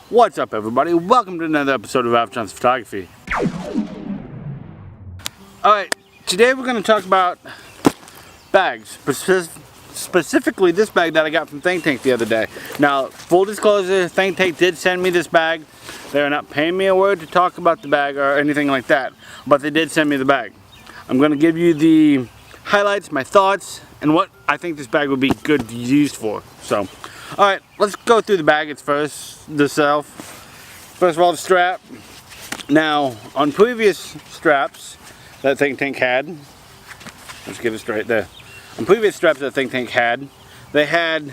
What's up, everybody? Welcome to another episode of Avatar's Photography. Alright, today we're going to talk about bags. Specifically this bag that I got from Think Tank the other day. Now, full disclosure, Think Tank did send me this bag. They're not paying me a word to talk about the bag or anything like that, but they did send me the bag. I'm going to give you the highlights, my thoughts, and what I think this bag would be good used for. So, alright, let's go through the bag. It's first of all, the strap. Now, on previous straps that Think Tank had, let's get it straight there. On previous straps that Think Tank had, they had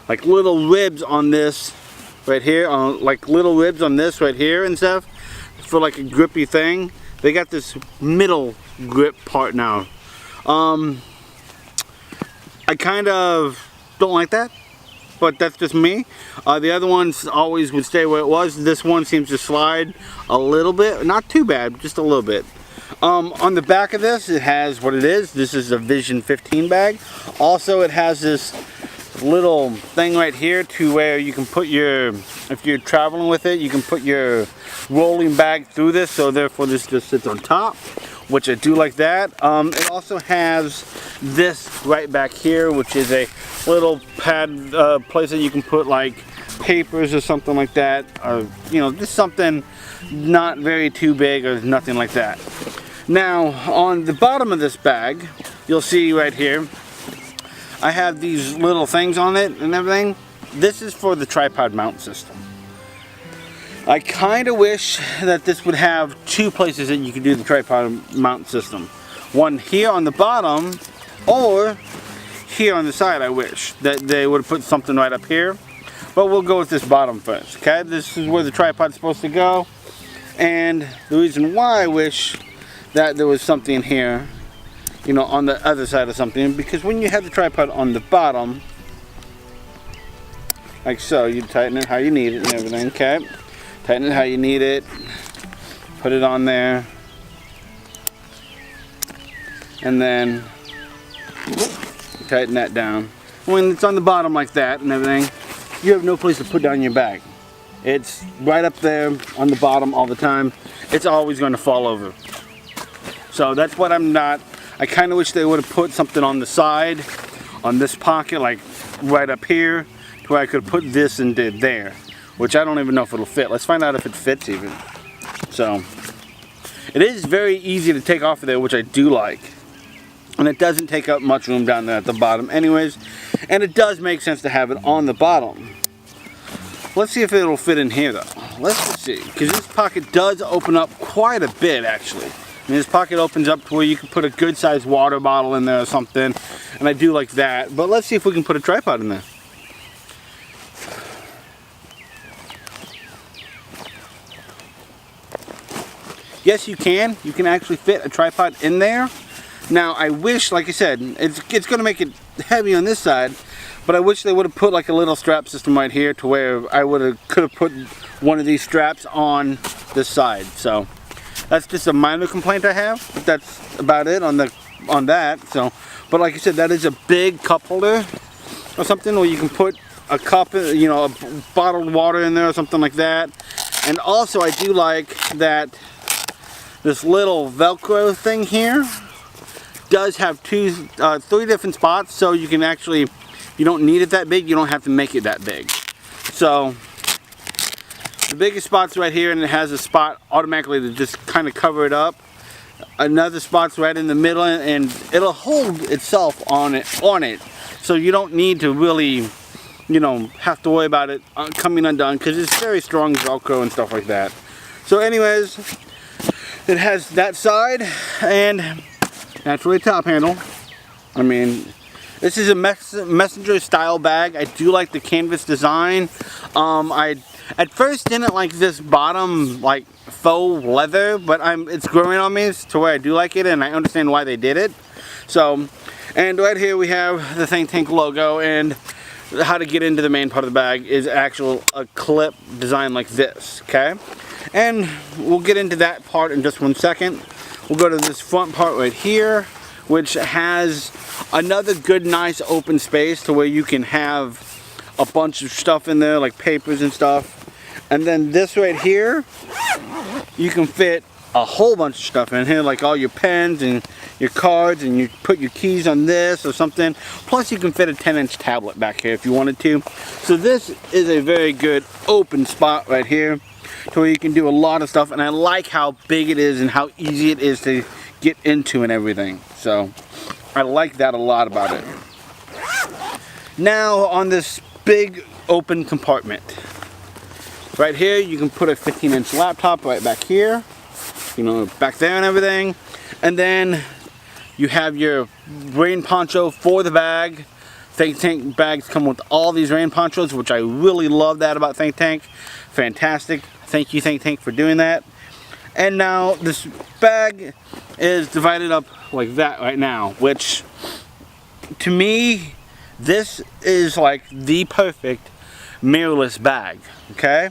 like little ribs on this right here, like little ribs on this right here and stuff, for like a grippy thing. They got this middle grip part now. I kind of don't like that, but that's just me. The other ones always would stay where it was. This one seems to slide a little bit, not too bad, just a little bit. On the back of this, it has what it is. This is a Vision 15 bag. Also, it has this little thing right here to where you can put your, if you're traveling with it, you can put your rolling bag through this, so therefore this just sits on top, which I do like that. It also has this right back here, which is a little pad place that you can put like papers or something like that, or you know, just something not very too big or nothing like that. Now, on the bottom of this bag, you'll see right here, I have these little things on it and everything. This is for the tripod mount system. I kind of wish that this would have two places that you could do the tripod mount system. One here on the bottom, or here on the side. I wish that they would have put something right up here. But we'll go with this bottom first, okay? This is where the tripod's supposed to go. And the reason why I wish that there was something here, you know, on the other side of something, because when you have the tripod on the bottom, like so, you tighten it how you need it and everything, okay? Tighten it how you need it, put it on there, and then tighten that down. When it's on the bottom like that and everything, you have no place to put down your bag. It's right up there on the bottom all the time. It's always going to fall over. So that's what I'm not. I kind of wish they would have put something on the side, on this pocket, like right up here, to where I could put this and did there, which I don't even know if it'll fit. Let's find out if it fits even. So, it is very easy to take off of there, which I do like. And it doesn't take up much room down there at the bottom anyways. And it does make sense to have it on the bottom. Let's see if it'll fit in here though. Let's just see, because this pocket does open up quite a bit actually. And this pocket opens up to where you can put a good sized water bottle in there or something. And I do like that. But let's see if we can put a tripod in there. Yes, you can. You can actually fit a tripod in there. Now, I wish, like I said, it's going to make it heavy on this side, but I wish they would have put like a little strap system right here to where I could have put one of these straps on this side. So that's just a minor complaint I have, but that's about it on that. So, but like I said, that is a big cup holder or something where you can put a cup, you know, a bottled water in there or something like that. And also, I do like that this little Velcro thing here does have three different spots, so you can actually, you don't need it that big, you don't have to make it that big. So the biggest spot's right here, and it has a spot automatically to just kind of cover it up. Another spot's right in the middle, and it'll hold itself on it, so you don't need to really, you know, have to worry about it coming undone, because it's very strong Velcro and stuff like that. So anyways, it has that side and naturally a top handle. I mean, this is a messenger style bag. I do like the canvas design. I at first didn't like this bottom like faux leather, but it's growing on me to where I do like it, and I understand why they did it. So, and right here we have the Think Tank logo, and how to get into the main part of the bag is a clip design like this, okay? And we'll get into that part in just 1 second. We'll go to this front part right here, which has another good, nice open space to where you can have a bunch of stuff in there, like papers and stuff. And then this right here, you can fit a whole bunch of stuff in here, like all your pens and your cards, and you put your keys on this or something. Plus you can fit a 10-inch tablet back here if you wanted to. So this is a very good open spot right here to where you can do a lot of stuff, and I like how big it is and how easy it is to get into and everything. So I like that a lot about it. Now on this big open compartment right here, you can put a 15-inch laptop right back here, you know, back there and everything. And then you have your rain poncho for the bag. Think Tank bags come with all these rain ponchos, which I really love that about Think Tank. Fantastic. Thank you, Think Tank, for doing that. And now this bag is divided up like that right now, which to me, this is like the perfect mirrorless bag, okay?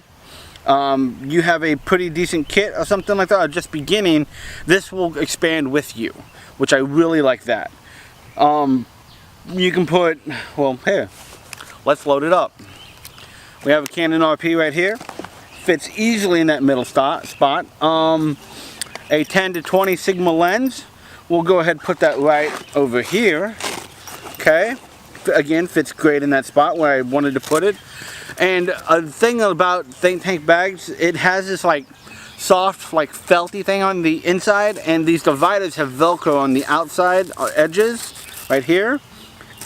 You have a pretty decent kit or something like that, or just beginning, this will expand with you, which I really like that. You can put, well, here, let's load it up. We have a Canon RP right here, fits easily in that middle spot. A 10 to 20 Sigma lens, we'll go ahead and put that right over here, okay? Again, fits great in that spot where I wanted to put it. And a thing about Think Tank bags, it has this like soft, like felty thing on the inside, and these dividers have Velcro on the outside edges right here,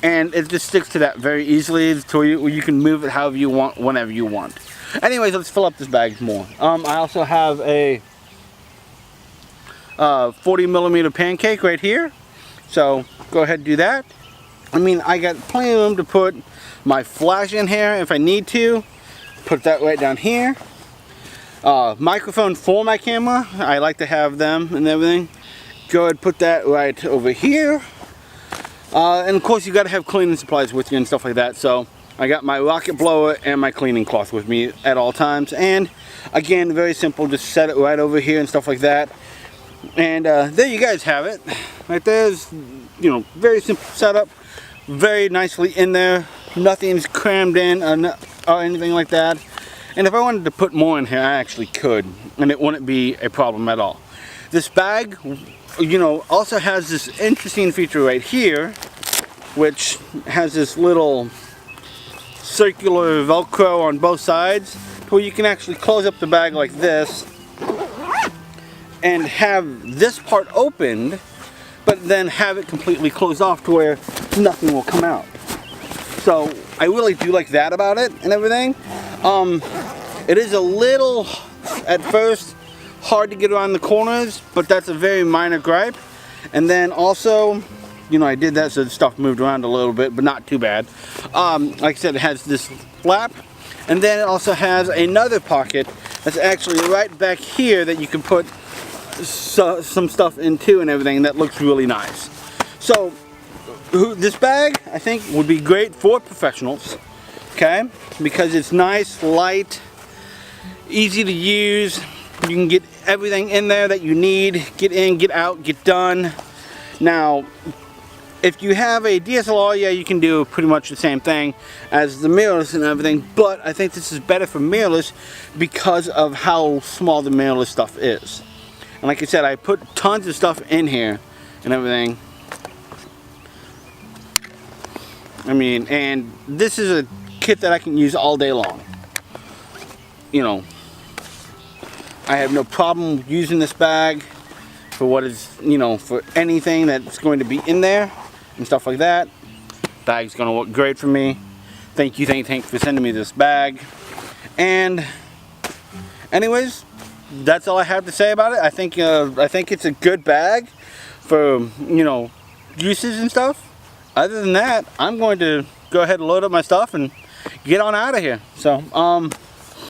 and it just sticks to that very easily, so you can move it however you want, whenever you want. Anyways, let's fill up this bag more. I also have a 40mm pancake right here, so go ahead and do that. I mean, I got plenty of room to put my flash in here if I need to. Put that right down here. Microphone for my camera, I like to have them and everything. Go ahead and put that right over here. And of course you got to have cleaning supplies with you and stuff like that. So I got my rocket blower and my cleaning cloth with me at all times. And again, very simple, just set it right over here and stuff like that. And there you guys have it. Right there's, you know, very simple setup. Very nicely in there. Nothing's crammed in or anything like that. And if I wanted to put more in here, I actually could, and it wouldn't be a problem at all. This bag, you know, also has this interesting feature right here, which has this little circular Velcro on both sides, where you can actually close up the bag like this and have this part opened, but then have it completely closed off to where nothing will come out. So I really do like that about it and everything. It is a little, at first, hard to get around the corners, but that's a very minor gripe. And then also, you know, I did that so the stuff moved around a little bit, but not too bad. Like I said, it has this flap, and then it also has another pocket that's actually right back here that you can put some stuff into and everything that looks really nice. So this bag, I think, would be great for professionals, okay? Because it's nice, light, easy to use. You can get everything in there that you need. Get in, get out, get done. Now, if you have a DSLR, yeah, you can do pretty much the same thing as the mirrorless and everything, but I think this is better for mirrorless because of how small the mirrorless stuff is. And like I said, I put tons of stuff in here and everything. I mean, and this is a kit that I can use all day long. You know, I have no problem using this bag for what is, you know, for anything that's going to be in there and stuff like that. Bag's gonna work great for me. Thank you, Think Tank, for sending me this bag. And anyways, that's all I have to say about it. I think it's a good bag for, you know, uses and stuff. Other than that, I'm going to go ahead and load up my stuff and get on out of here. So,